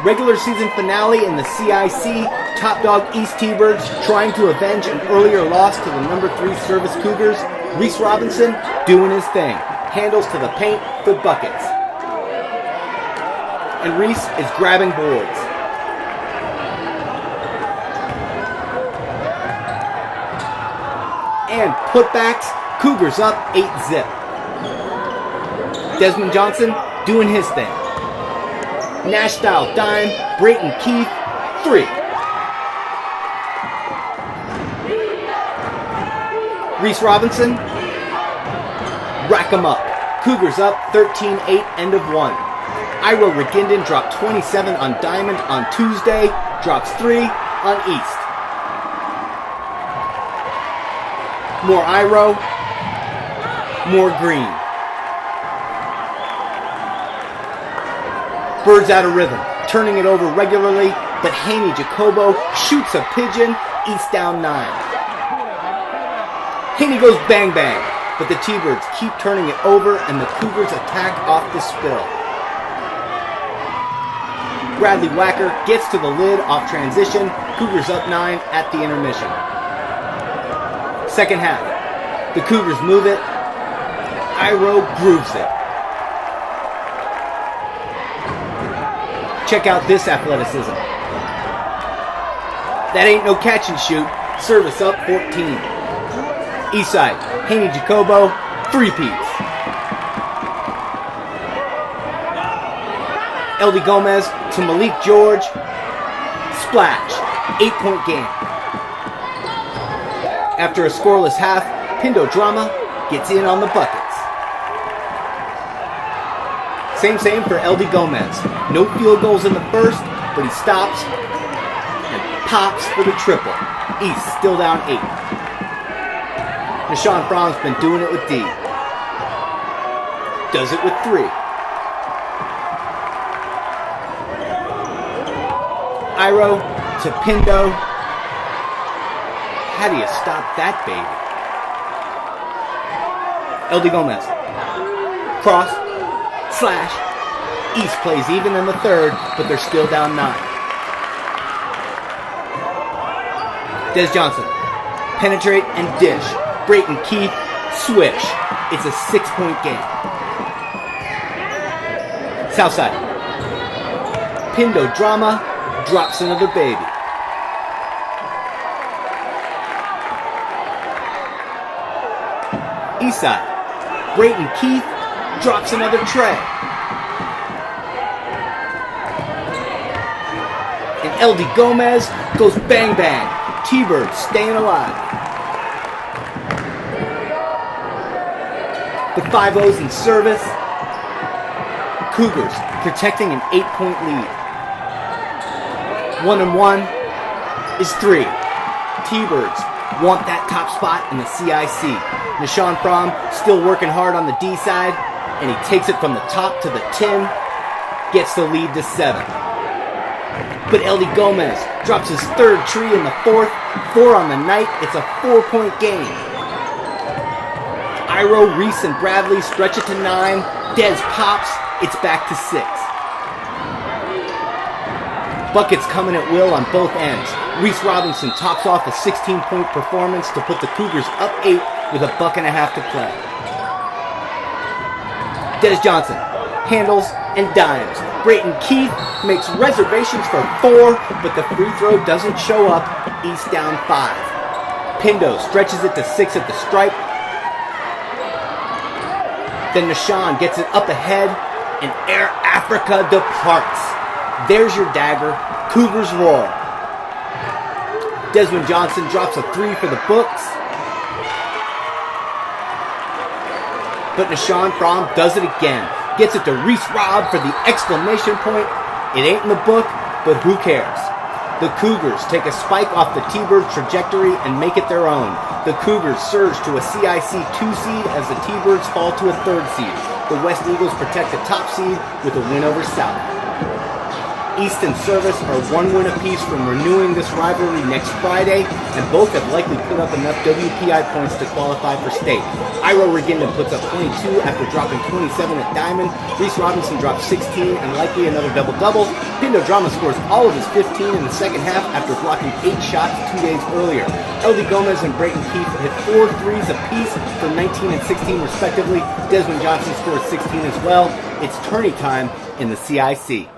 Regular season finale in the CIC. Top dog East T-Birds trying to avenge an earlier loss to the number 3 Service Cougars. Reece Robinson doing his thing. Handles to the paint for buckets. And Reece is grabbing boards. And putbacks. Cougars up 8-zip. Desmond Johnson doing his thing. Nash style dime. Brayton Keith 3. Reece Robinson, rack 'em up. Cougars up 13-8, end of 1. Ihro Raguindin dropped 27 on Diamond on Tuesday, drops 3 on East. More Ihro, more green. Birds out of rhythm, turning it over regularly, but Haney Jacobo shoots a pigeon, East down 9. Haney goes bang bang, but the T-Birds keep turning it over and the Cougars attack off the spill. Bradley Wacker gets to the lid off transition, Cougars up 9 at the intermission. Second half, the Cougars move it, Ihro grooves it. Check out this athleticism. That ain't no catch and shoot, Service up 14. Eastside, Haney Jacobo, 3-peats. Eudy Gomez to Malik George, splash, 8-point game. After a scoreless half, Pindo Drammeh gets in on the buckets. Same for Eudy Gomez. No field goals in the first, but he stops and pops for the triple. East still down 8. Deshaun Fromm's been doing it with D. Does it with 3. Ihro to Pindo. How do you stop that baby? Eudy Gomez. Cross. Slash. East plays even in the third, but they're still down 9. Des Johnson. Penetrate and dish. Brayton Keith, swish. It's a 6-point game. Southside. Pindo Drammeh drops another baby. Eastside. Brayton Keith drops another tray. And Eudy Gomez goes bang bang. T-Birds staying alive. The 5-0s in service. Cougars protecting an 8-point lead. 1-1 is 3. T-Birds want that top spot in the CIC. Deshaun Fromm still working hard on the D side, and he takes it from the top to the 10, gets the lead to 7. But Eudy Gomez drops his third tree in the fourth, 4 on the night. It's a 4-point game. Ihro, Reece, and Bradley stretch it to 9. Des pops. It's back to 6. Buckets coming at will on both ends. Reece Robinson tops off a 16-point performance to put the Cougars up 8 with a buck and a half to play. Des Johnson handles and dimes. Brayton Keith makes reservations for 4, but the free throw doesn't show up. East down 5. Pindo stretches it to 6 at the stripe. Then Deshaun gets it up ahead, and Air Africa departs. There's your dagger. Cougars roar. Desmond Johnson drops a 3 for the books. But Deshaun Fromm does it again. Gets it to Reece Rob for the exclamation point. It ain't in the book, but who cares? The Cougars take a spike off the T-Birds trajectory and make it their own. The Cougars surge to a CIC 2 seed as the T-Birds fall to a 3rd seed. The West Eagles protect the top seed with a win over South. East and Service are 1 win apiece from renewing this rivalry next Friday, and both have likely put up enough WPI points to qualify for state. Ihro Raguindin puts up 22 after dropping 27 at Diamond. Reece Robinson drops 16 and likely another double-double. Pindo Drammeh scores all of his 15 in the second half after blocking 8 shots 2 days earlier. Eudy Gomez and Brayton Keith hit 4 threes apiece for 19 and 16 respectively. Desmond Johnson scores 16 as well. It's tourney time in the CIC.